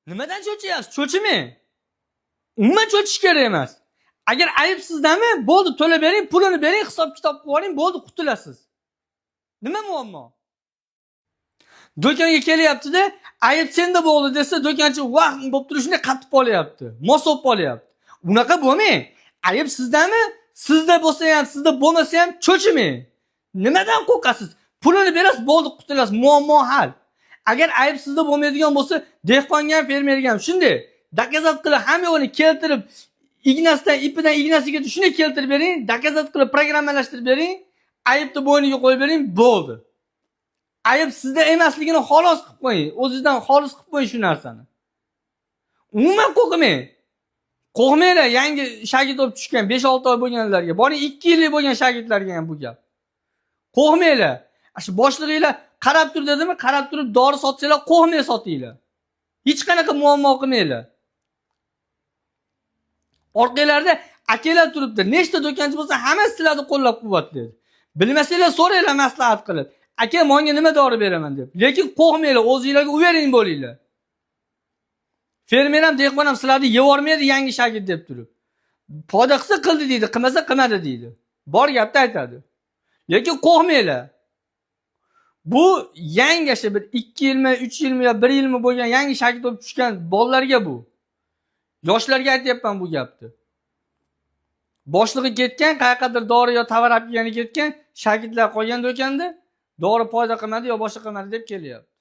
Nimadan cho'chiyapsiz? Cho'chimang. Umuman cho'chish kerak emas. Agar ayb sizdami, bo'ldi, to'lab bering, pulini bering, hisob-kitob qilib oling, bo'ldi, qutulasiz. Nima muammo? Do'konga kelyapti-da, ayb senda bo'ldi desa, do'konchi vah bo'lib turib shunday qatib olyapti. Mos bo'lib olyapti. Unaqa bo'lmang. Ayb sizdami? Sizda bo'lsa ham, sizda bo'lmasa ham cho'chimang. Nimadan qo'rqasiz? Pulini berasiz, bo'ldi, qutulasiz. Muammo hal. Agar ayb sizda bo'lmaydigan bo'lsa, dehqonga ham, fermerga ham shunday dokazat qilib hamma yo'lni keltirib, ignasidan, ipidan ignasiga shunday keltirib bering, dokazat qilib programmalashtirib bering, aybni bo'yniga qo'yib bering, bo'ldi. Ayb sizda emasligini xolos qilib qo'ying. O'zingizdan xolis qilib qo'ying shu narsani. Umuman qo'rqmang. Qo'rqmanglar, yangi shagird bo'lib tushgan 5-6 oy bo'lganlarga, boring 2 yillik bo'lgan shagirdlarga ham bu gap. Qo'rqmanglar. Shu boshlig'inglar qarab tur dedimi, qarab turib dori sotsanglar, qo'rqmay sotinglar. Hech qanaqa muammo qilmanglar. Orqanglarda akalar turibdi. Nechta do'konchi bo'lsa, hammasi sizlarni qo'llab-quvvatlaydi. Bilmasanglar so'ranglar maslahat qilib. Aka, menga nima dori beraman deb. Lekin qo'rqmanglar, o'zingizlarga uyering bo'linglar. Fermer ham, dehqon ham sizlarni yevormaydi yangi shagird deb turib. Foyda qilsa qildi deydi, qilmasa qilmadi deydi. Bor gapni aytadi. Lekin qo'rqmanglar. Bu yangi bir 2 yilmi, 3 yilmi yo 1 yilmi bo'lgan yangi shagird bo'lib tushgan bolalarga bu. Yoshlarga aytyapman bu gapni. Boshlig'i ketgan, qayerqadir dori yo tovar olib kelgani ketgan, shagirdlar qolgan do'konda, dori foyda qilmadi yo boshqa qilmadi deb kelyapti.